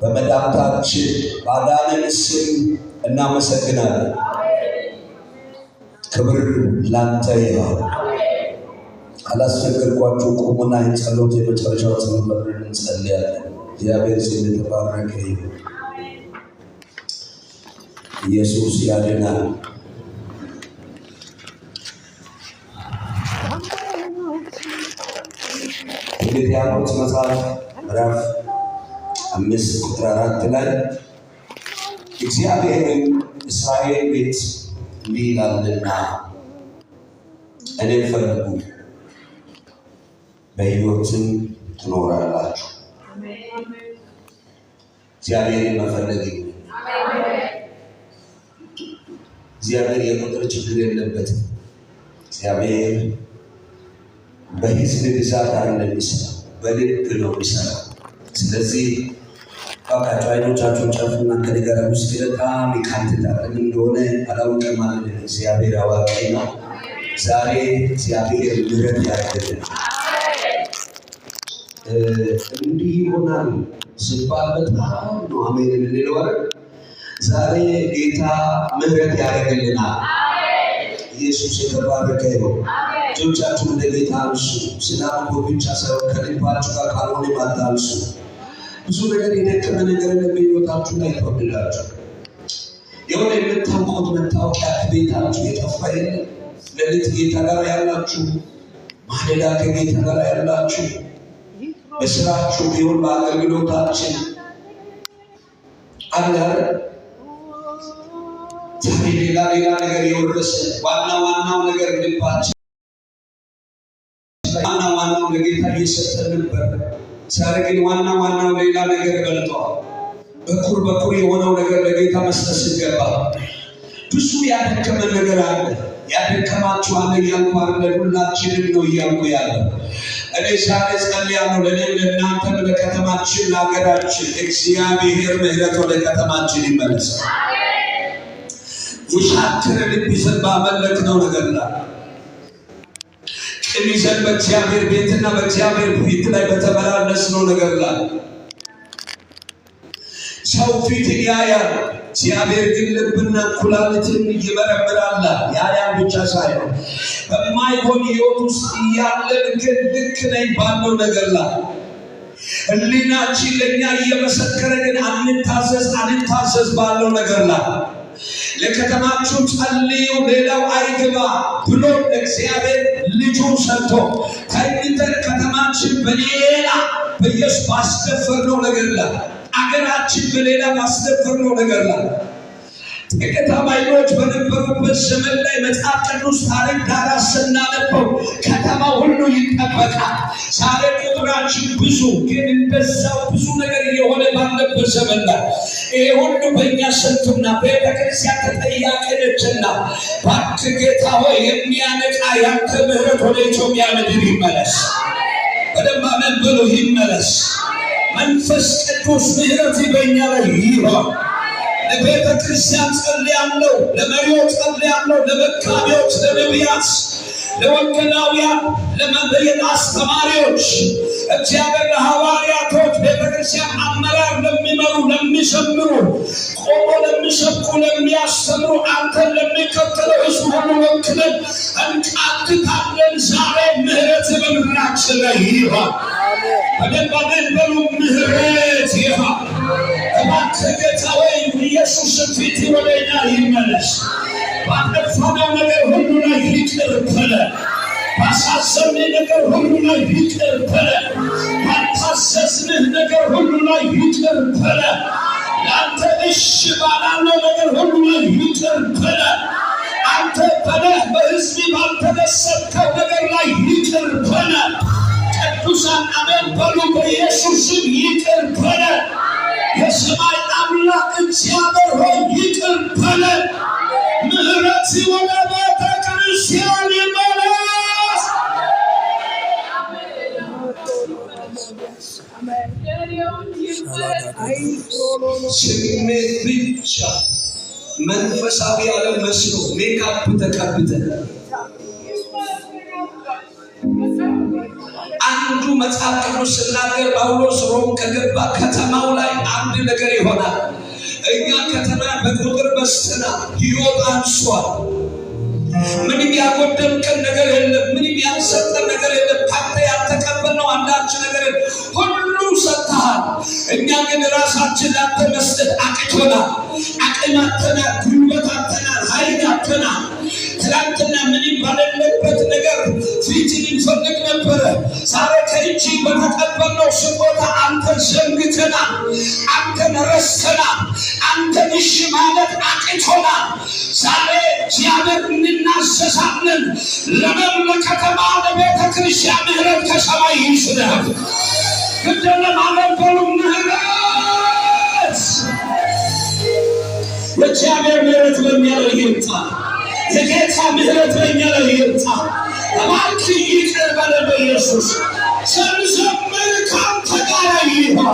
በመድኃኒታችን ባዳነን ስም እናመሰግናለን። ክብር ላንተ ይሁን። አላስቸገርኳችሁ። ቁሙና የጸሎት የመጨረሻው ጸሎት አብረን እንጸልያለን። እግዚአብሔር ስም የተባረከ ይሁን። ኢየሱስ ያድናል። የትንቢተ መጽሐፍ ምዕራፍ 5:4 ላይ እግዚአብሔርን እስራኤል ቤት እንዲህ ይላልና እኔን ፈልጉ በሕይወትም ትኖራላችሁ። እግዚአብሔርን መፈለግ እግዚአብሔር የቁጥር ችግር የለበትም። እግዚአብሔር በሕዝብ ብዛት አይደለም የሚሰራው፣ በልብ ነው የሚሰራው። ስለዚህ ባካችሁ አይኖቻችሁን ጨፍኑና ከኔ ጋር ውስጥ በጣም ይካትታል እንደሆነ አላውቅም ማለት ነው። እግዚአብሔር አዋቂ ነው። ዛሬ እግዚአብሔር ምሕረት ያደርግልን። እንዲህ ይሆናል ሲባል በጣም ነው አሜን የምንለው አይደል? ዛሬ ጌታ ምሕረት ያደርግልናል። ኢየሱስ የተባረከ ይሁን። እጆቻችሁን ወደ ጌታ አንሱ። ስላልኩ ብቻ ሳይሆን ከልባችሁ ጋር ካልሆነ ማታንሱ። ብዙ ነገር የደከመ ነገር ለሚወጣችሁ ላይ ተወደዳችሁ የሆነ የምታውቁት መታወቂያ ከቤታችሁ የጠፋ የለም። ለሊት ጌታ ጋር ያላችሁ፣ ማለዳ ከጌታ ጋር ያላችሁ፣ በስራችሁ ቢሆን በአገልግሎታችን አለ ዛሬ ሌላ ነገር የወረሰ ዋናው ነገር ልባችን ዋናው ለጌታ እየሰጠን ነበር። ዛሬ ግን ዋናው ሌላ ነገር በልጧል። በኩር የሆነው ነገር ለጌታ መስጠት ሲገባ ብዙ ያደከመን ነገር አለ። ያደከማችሁ አለ እያልኩ አይደለም፣ ሁላችንም ነው እያልኩ ያለው። እኔ ዛሬ ጸልያለሁ ለእኔም ለእናንተም ለከተማችን ለሀገራችን እግዚአብሔር ምሕረት ወደ ከተማችን ይመለስ። የሻከረ ልብ ይዘን ባመለክነው ነገር ላይ ቂም ይዘን በእግዚአብሔር ቤትና በእግዚአብሔር ፊት ላይ በተመላለስነው ነገር ላይ ሰው ፊትን ያያል፣ እግዚአብሔር ግን ልብና ኩላሊትን ይመረምራል። ያያል ብቻ ሳይሆን በማይሆን ሕይወት ውስጥ እያለን ግን ልክ ነኝ ባለው ነገር ላይ ሕሊናችን ለእኛ እየመሰከረ ግን አንታዘዝ ባለው ነገር ላይ ለከተማችሁ ጸልዩ ሌላው አይግባ ብሎ እግዚአብሔር ልጁን ሰጥቶ ከእንተን ከተማችን በሌላ በኢየሱስ ባስደፈርነው ነገር ላይ አገራችን በሌላ ባስደፈርነው ነገር ላይ ጥቂት አማኞች በነበሩበት ዘመን ላይ መጽሐፍ ቅዱስ ታሪክ ጋር ስናነበው ከተማው ሁሉ ይጠበቃል። ዛሬ ቁጥራችን ብዙ ግን እንደዛው ብዙ ነገር እየሆነ ባለበት ዘመን ላይ ይሄ ሁሉ በእኛ ስንቱና ቤተክርስቲያን ተጠያቂ ነችና እባክህ ጌታ ሆይ የሚያነቃ ያንተ ምሕረት ወደ ኢትዮጵያ ምድር ይመለስ። በደንብ አሜን ብሎ ይመለስ። መንፈስ ቅዱስ ምሕረት በእኛ ላይ ይሆን። ለቤተ ክርስቲያን ጸልያለሁ፣ ለመሪዎች ጸልያለሁ፣ ለመጋቢዎች፣ ለነቢያት፣ ለወንጌላውያን፣ ለመንበየት አስተማሪዎች፣ እግዚአብሔር ለሐዋርያቶች፣ ቤተ ክርስቲያን አመራር ለሚመሩ፣ ለሚሰምሩ፣ ቆሞ ለሚሰብኩ፣ ለሚያስተምሩ፣ አንተን ለሚከተለው ሕዝብ ሁሉ ወክለን እንቃትታለን። ዛሬ ምሕረት በምድራችን ላይ ይሁን። በደንብ አሜን በሉ። ምሕረት ይሁን። እባክህ ጌታ ሆይ ኢየሱስን ፊት ወደ እኛ ይመለስ። ባጠፋነው ነገር ሁሉ ላይ ይቅር በለን። ባሳዘንህ ነገር ሁሉ ላይ ይቅር በለን። ባልታዘዝንህ ነገር ሁሉ ላይ ይቅር በለን። ለአንተ እሺ ባላልነው ነገር ሁሉ ላይ ይቅር በለን። አንተ በለህ በሕዝብ ባልተደሰትከው ነገር ላይ ይቅር በለን። ቅዱሳን አሜን በሉ። በኢየሱስም ይቅር በለን። የሰማይ አምላክ እግዚአብሔር ሆይ ይቅር በለን። ምሕረት ወደ ቤተ ክርስቲያን ይመለስ። ስሜት ብቻ መንፈሳዊ ዓለም መስሎ ሜካፕ ተቀብተን አንዱ መጽሐፍ ቅዱስ ስናገር ጳውሎስ ሮም ከገባ ከተማው ላይ አንድ ነገር ይሆናል። እኛ ከተማ በቁጥር በዝተናል፣ ሕይወት አንሷል። ምንም ያጎደልከን ነገር የለም፣ ምንም ያልሰጠን ነገር የለም። ካንተ ያልተቀበልነው አንዳች ነገር ሁሉ ሰጥተሃል። እኛ ግን ራሳችን ላንተ መስጠት አቅቶናል። አቅም አጥተናል፣ ጉልበት አጥተናል፣ ኃይል አጥተናል። ትናንትና ምንም ባለበት ነገር ፊትን እንፈልግ ነበረ። ዛሬ ከእኛ እንጂ በተቀበልነው ስጦታ አንተን ዘንግተናል፣ አንተን ረስተናል፣ አንተን እሺ ማለት አቅቶናል። ዛሬ እግዚአብሔር እንናዘዛለን። ለከተማ ለቤተ ክርስቲያን ምህረት ከሰማይ ይስደድ። ግደለም አለበሉ ምህረት የእግዚአብሔር ምህረት በእኛ ላይ ይምጣ። የጌታ ምህረት በእኛ ላይ ይምጣ። እባክህ ይቅር በለን በኢየሱስ። ስንዘምር ከአንተ ጋር ይሁን፣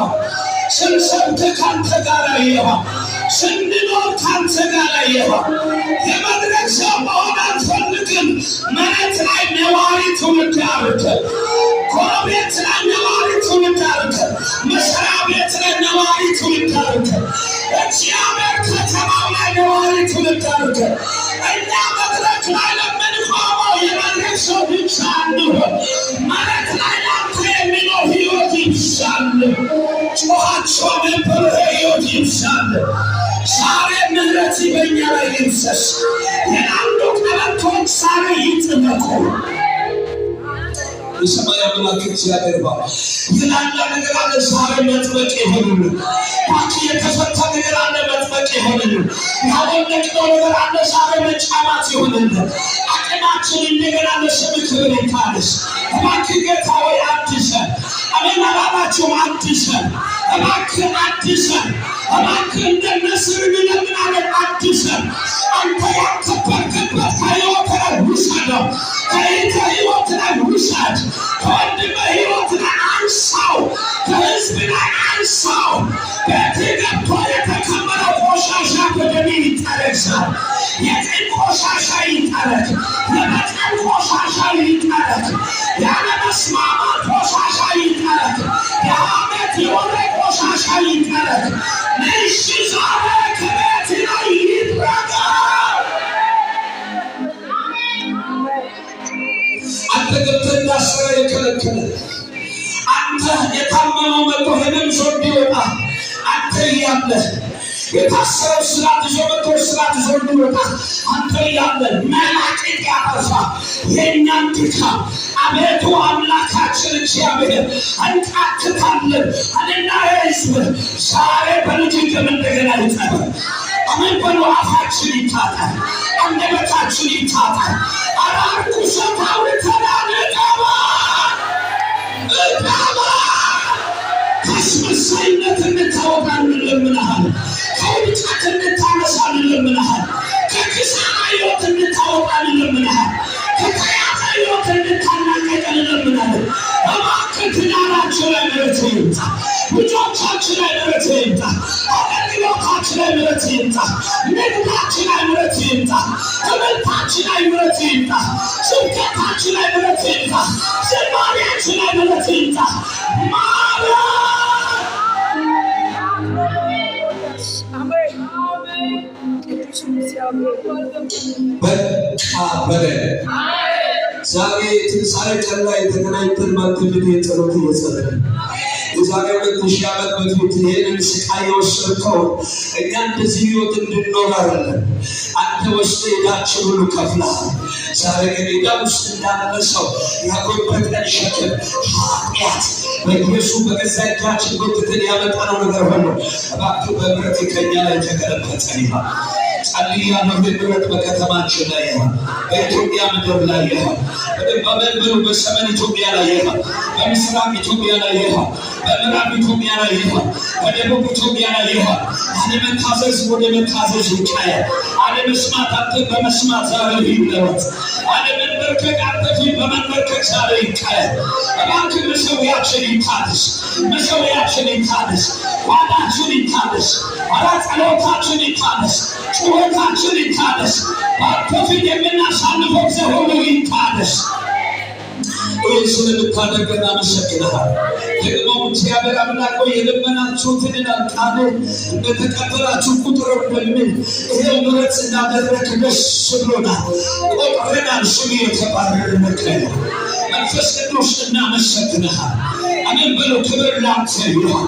ስንሰብክ ከአንተ ጋር ይሁን፣ ስንኖር ከአንተ ጋር ይሁን። የመድረክ ሰው መሆን አንፈልግም። መሬት ላይ ነዋሪ ትውልድ አድርገን፣ ጎረቤት ላይ ነዋሪ ትውልድ አድርገን፣ መስሪያ ቤት ላይ ነዋሪ ትውልድ አድርገን፣ እግዚአብሔር ከተማው ላይ ነዋሪ ትውልድ አድርገን እኛ መድረክ ላይ ለምንቆመው የመድረክ ሰው ብቻ እንሆን። መሬት ላይ ላንተ የሚኖር ሕይወት ይብዛል። ጮኻቸው ነበር ሕይወት ይብዛል። ዛሬ ምህረት በእኛ ላይ ይፍሰስ። የአንዱ ቀበቶች ዛሬ ይጥመቁ። የሰማይ አምላክ እግዚአብሔር ባል ይላል ነገር አለ። ዛሬ መጥመቅ ይሆንልን። ባኪ የተፈታ ነገር አለ። መጥመቅ ይሆንልን። ያወለቅነው ነገር አለ። ዛሬ መጫማት ይሆንልን። አቅማችን እንደገና ለስም ክብር ይታደስ። እባክህ ጌታ ሆይ አድሰን። አሜን አላላችሁም? አድሰን እባክህ አድሰን። እባክህ እንደ ንስር እንለምናለን። አድሰን። አንተ ያከበርክበት ከሕይወት ላይ ውሰደው። ከሕይወት ላይ ውሰድ። ከወንድም ሕይወት ላይ አንሳው። ከሕዝብ ላይ አንሳው። ቤትህ ገብቶ የተከመረው ቆሻሻ በደሜ ይጠረግ። የጤን ቆሻሻ ይጠረግ። የበቀል ቆሻሻ ይጠረግ። ያለመስማማት ቆሻሻ ይጠረግ። የሐሜት የወሬ ቆሻሻ ይጠረግ። እሺ ዛሬ ከቤት ላይ ይጥረግ። አንተ ገብተህ እንዳሰረ የከለከለ አንተ የታመመው መጥቶ ህመም ዞ እንዲወጣ አንተ እያለህ የታሰረው ስራት ይዞ መጥቶ ስራት ይዞ እንዲወጣ አንተ እያለህ መላቅጥ ያጠፋ የእኛን ድካም አቤቱ አምላካችን እግዚአብሔር እንቃትታለን። እኔና ሕዝብ ዛሬ በልጅ ደም እንደገና ይጠበቅ። አሜን በሉ። አፋችን ይታጠብ፣ አንደበታችን ይታጠብ። አራርኩ ሰታው ተናነቀባ እቃባ ከአስመሳይነት እንድታወጣን እንለምንሃል። ከውድቀት እንድታነሳን እንለምንሃል። ከኪሳራ ሕይወት እንድታወጣን እንለምንሃል። ከተያዘ ሕይወት እንድታናቀቀን እንለምናለን። እባክህ ትዳራችን ላይ ምሕረት ይምጣ። ልጆቻችን ላይ ምሕረት ይምጣ። አገልግሎታችን ላይ ምሕረት ይምጣ። ንግዳችን ላይ ምሕረት ይምጣ። ትምህርታችን ላይ ምሕረት ይምጣ። ስብከታችን ላይ ምሕረት ይምጣ። ዝማሬያችን ላይ ምሕረት ይምጣ። በቃ በለን። ዛሬ ትንሣኤ ቀን ላይ ተገናኝተን ማክብት የጸሎት እየጸለይን የዛሬ 2000 ዓመት በፊት ይህንን ስቃይ የወሰድከው እኛ እንደዚህ ሕይወት እንድንኖር አይደለም። አንተ ወስደ ዕዳችን ሁሉ ከፍለሃል። ዛሬ ግን ዕዳ ውስጥ እንዳለ ሰው ያጎበጠን ሸክም ኃጢአት በኢየሱስ በገዛ እጃችን ጎትተን ያመጣነው ነገር ሁሉ እባክህ በምሕረት ከእኛ ላይ ተገለበጠ ይሁን። ጸልያለሁ። ምሕረት በከተማችን ላይ ይሁን። በኢትዮጵያ ምድር ላይ ይሁን። በመንበሩ በሰሜን ኢትዮጵያ ላይ ይሁን። በምስራቅ ኢትዮጵያ ላይ ይሁን። በምዕራብ ኢትዮጵያ ላይ ይሁን። በደቡብ ኢትዮጵያ ላይ ይሁን። አለመታዘዝ ወደ መታዘዝ ይቀየር። አለመስማት አንተን በመስማት ዛሬ ይለወጥ። አለመንበርከክ አንተን በመንበርከክ ዛሬ ይቀየር። እባክህ መሠዊያችን ይታደስ። መሠዊያችን ይታደስ። ጓዳችን ይታደስ። ጸሎታችን ይታደስ። ጩኸታችን ይታደስ። በአንተ ፊት የምናሳልፈው ጊዜ ሁሉ ይታደስ። ይህ ስለምታደርገን አመሰግንሃል። ደግሞ እግዚአብሔር አምላክ ሆይ የለመናችሁትን ቃል እንደተቀበላችሁ ቁጥር በሚል ይሄው ምሕረት እንዳደረግ ደስ ብሎናል። ቆጥረናል። ስሙ የተባረከ ነው። መንፈስ ቅዱስ እናመሰግንሃል። አሜን በሉ። ክብር ላንተ ይሁን።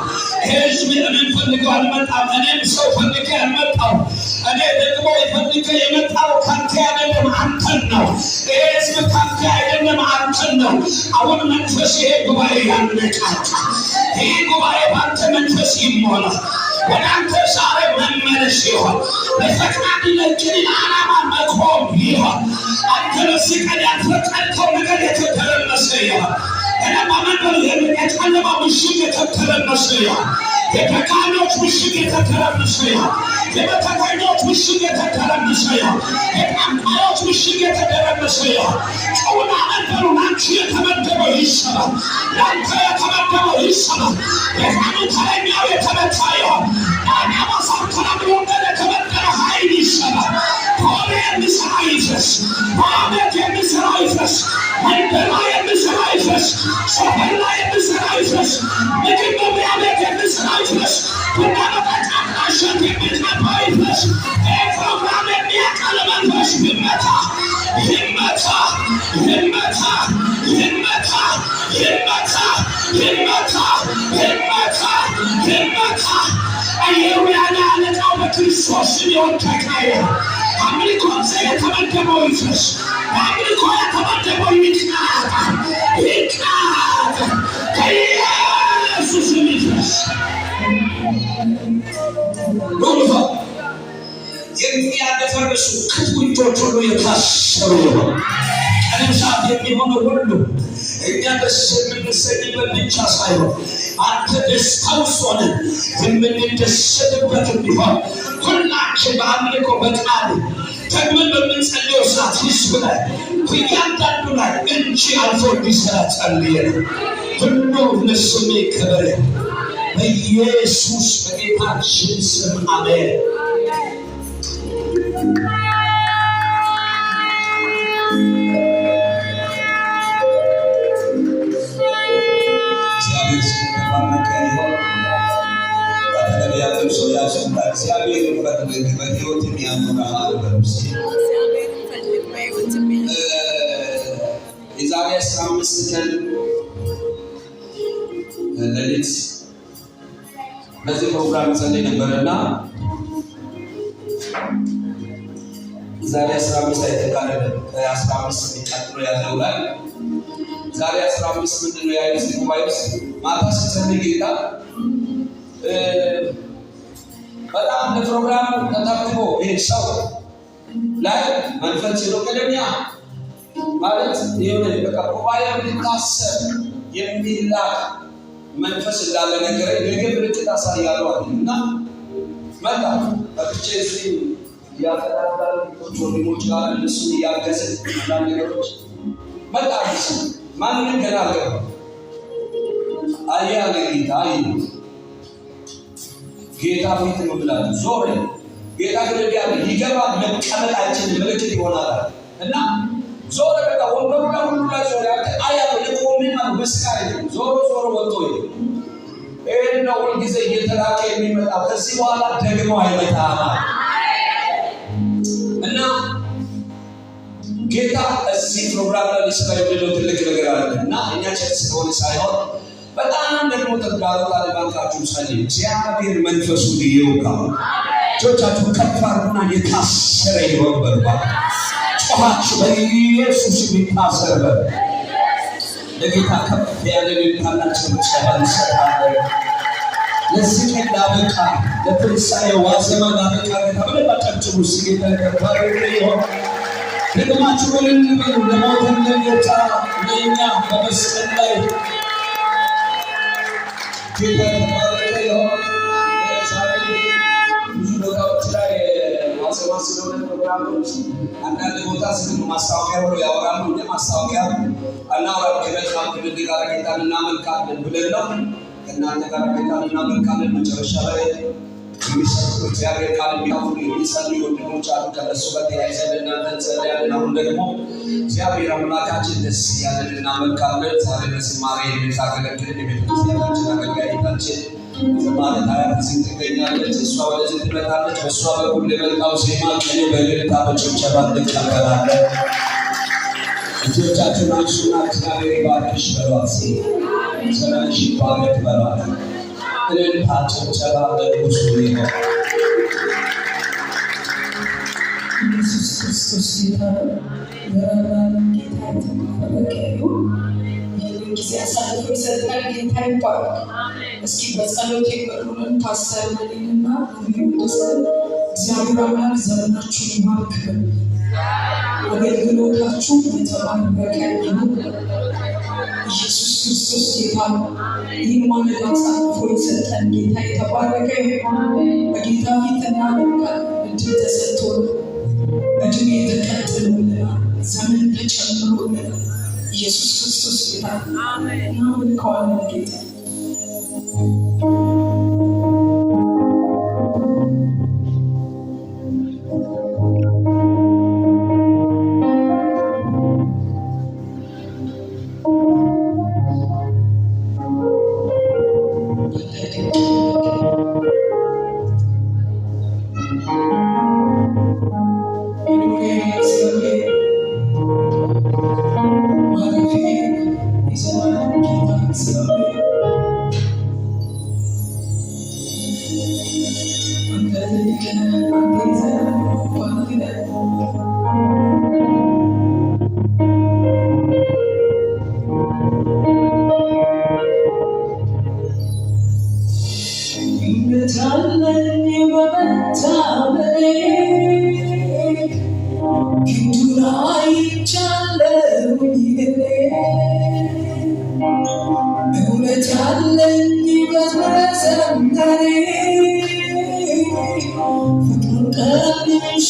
ሕዝብ እኔን ፈልገው አልመጣም። እኔም ሰው ፈልጌ አልመጣሁም። እኔ ደግሞ ፈልጌ የመጣው ካንተ አይደለም አንተን ነው። ሕዝብ ካንተ አይደለም አንተን ነው። አሁን መንፈስ ይሄ ጉባኤ ያነቃቃ። ይሄ ጉባኤ ባንተ መንፈስ ይሞላ። ወደ አንተ ዛሬ መመለስ ይሆን። በፈቃድ ለቅን ዓላማ መቆም ይሆን። አንተ ለስቀል ያልፈቀድከው ነገር የተተረመሰ ይሆን። ለማመን የጨለማ ምሽግ የተተረመሰ ይሆን። የተካኖች ምሽግ የተተረመሰ ይሆን። የበተተኞች ምሽግ የተተረመሰ ይሆን። የጣምጣዮች ምሽግ የተተረመሰ ይሆን። ጨውና መንበሩ ላንቺ የተመደበው ይሰራል። ላንተ የተመደበው ይሰራል። የቃሉ ተረኛው የተመታ ይሆን። አናማሳው ተረምሮ የተመደበ ኃይል ይሰራል። ሆነ የሚሰራ ይፍረስ። በአመት የሚሰራ ይፍረስ። መንበራ የሚሰራ ይፍረስ። ሰፈር ላይ የሚሰራ ይፍረስ። ምግብ መብያ ቤት የሚሰራ ይፍረስ። ቡና መጠጫ ሸት የሚጠባ ይፍረስ። ፕሮግራም የሚያቃል መንፈስ ይመታ፣ ይመታ፣ ይመታ፣ ይመታ፣ ይመታ፣ ይመታ፣ ይመታ፣ ይመታ። አየሩያና አለቃው በክርስቶስ የወደቀ አምልኮ የተመደበው ይፍረስ። አምልኮ የተመደበው ይቃጥ፣ ይቃጥ፣ ከኢየሱስ ይፍረስ። ሎዛ የሚያደፈርሱ ክፉ እጆች ሁሉ የታሰሩ ይሆን። ቀንም ሰዓት የሚሆነው ሁሉ እኛ ደስ የምንሰኝበት ብቻ ሳይሆን አንተ ደስታ ውስጥ ሆነን የምንደሰትበት እንዲሆን ሁላችን በአምልኮ በቃል ደግመን በምንጸልየው ሰዓት ህዝብ ላይ እያንዳንዱ ላይ እንጂ አልፎ እንዲሰራ ጸልየን ሁሉ ለስሜ ክብር በኢየሱስ በጌታችን ስም አሜን። የዛሬ 15 ቀን ሌሊት በዚህ ፕሮግራም ጸልይ ነበርና ዛሬ 15 አይተካለ 15 የሚቀጥሉ ያለው ላይ ዛሬ 15 ምንድነው ያይስ ጉባኤስ ማታ ጸልይ ጌታ በጣም ለፕሮግራሙ ተጠቅሞ ይሄ ሰው ላይ መንፈስ ይሎከለኛ ማለት የሆነ በቃ ጉባኤ እንዲታሰብ የሚላክ መንፈስ እንዳለ ነገር ነገር ልክ ታሳያለው እና መጣ በጥቼ እዚህ ያፈራራል ወንድሞች ጋር እነሱ ያገዘ አንዳንድ ነገሮች መጣ ማንንም ገና አልገባ አያ ለጌታ ጌታ ፊት ነው ብላችሁ ዞር ጌታ ግለዲያ ይገባል መቀመጣችን ምልክት ይሆናል እና ዞር በቃ ወንበሩ ላይ ሁሉ ላይ ዞር አያው ለቆሚና በስካይ ዞር ዞር ወጥቶ ነው ሁልጊዜ እየተላከ የሚመጣ ከዚህ በኋላ ደግሞ አይመጣም እና ጌታ እዚህ ፕሮግራም ላይ ሲሰበደው ትልቅ ነገር አለ እና እኛ ቸርች ስለሆነ ሳይሆን በጣም ደግሞ ተጋሩታ ለባንካችሁ ሰልይ እግዚአብሔር መንፈሱ ይውቃው ጆቻችሁ ከፋርና የታሰረ ይሆን በርባ ጮኻችሁ በኢየሱስ ይታሰረ ለጌታ ከፍ ያለ ልታናችሁ ጸባን ሰጣለ ለዚህ ቀን ዳበቃ ለትንሳኤ ዋዜማ ዳበቃ ተበለባችሁ ሲጌታ ከፋር ይሆን ለማችሁ ለልንበሉ ለሞተን ለጌታ ለኛ በመስቀል ላይ ጌታ ተባረከ ይሆን ብዙ ቦታዎች ላይ ማሰባሰብ ስለሆነ ፕሮግራሞች አንዳንድ ቦታ ስለ ማስታወቂያ ብሎ ያወራሉ እንደ ማስታወቂያ አናወራ ከበጣም ከድጋራ ጌታን እናመልካለን ብለን ነው እናንተ ጋር ጌታን እናመልካለን መጨረሻ ላይ የሚሰጡት እግዚአብሔር ቃል የሚሰልዩ ወንድሞች አሉ ከነሱ ጋር ተያይዘን እናንተ ጸልያለን አሁን ደግሞ እግዚአብሔር አምላካችን ደስ ያለን እናመልካለን ዛሬ በዝማሬ የምታገለግለን የቤተክርስቲያናችን አገልጋዮቻችን ዘማሪ ታያት ሲገኛለች እሷ ወደዚህ ትመጣለች በእሷ በኩል ለመጣው ዜማ ከኔ በእልልታ በጭብጨባ እንቀበላለን እጆቻችሁን አንሱና እግዚአብሔር ይባርክሽ በሏት ዘመንሽ ይባረክ በሏት እልልታ ጭብጨባ በንጉሱ ይሆን ኢየሱስ ክርስቶስ ጌታ ነው። ጌታ ተባረከ። ጊዜ አሳልፎ የሰጠን ጌታ ይባረክ። እስኪ በጸሎት የቀሩንን ፓስተር መሪንና ሚወደስን እግዚአብሔር አምላክ ዘመናችሁን ይባርክ። አገልግሎታችሁ የተባረከ ይሁን። ኢየሱስ ክርስቶስ ጌታ ነው። ይህን ማለዳ አሳልፎ የሰጠን ጌታ የተባረከ ይሁን። በጌታ ፊት እናደርጋለን። እድል ተሰጥቶን እድሜ ተቀጥሎልናል። ዘመን ተጨምሮልናል። ኢየሱስ ክርስቶስ ጌታ ነው። ከዋለ ጌታ ፍቅር ቀንሽ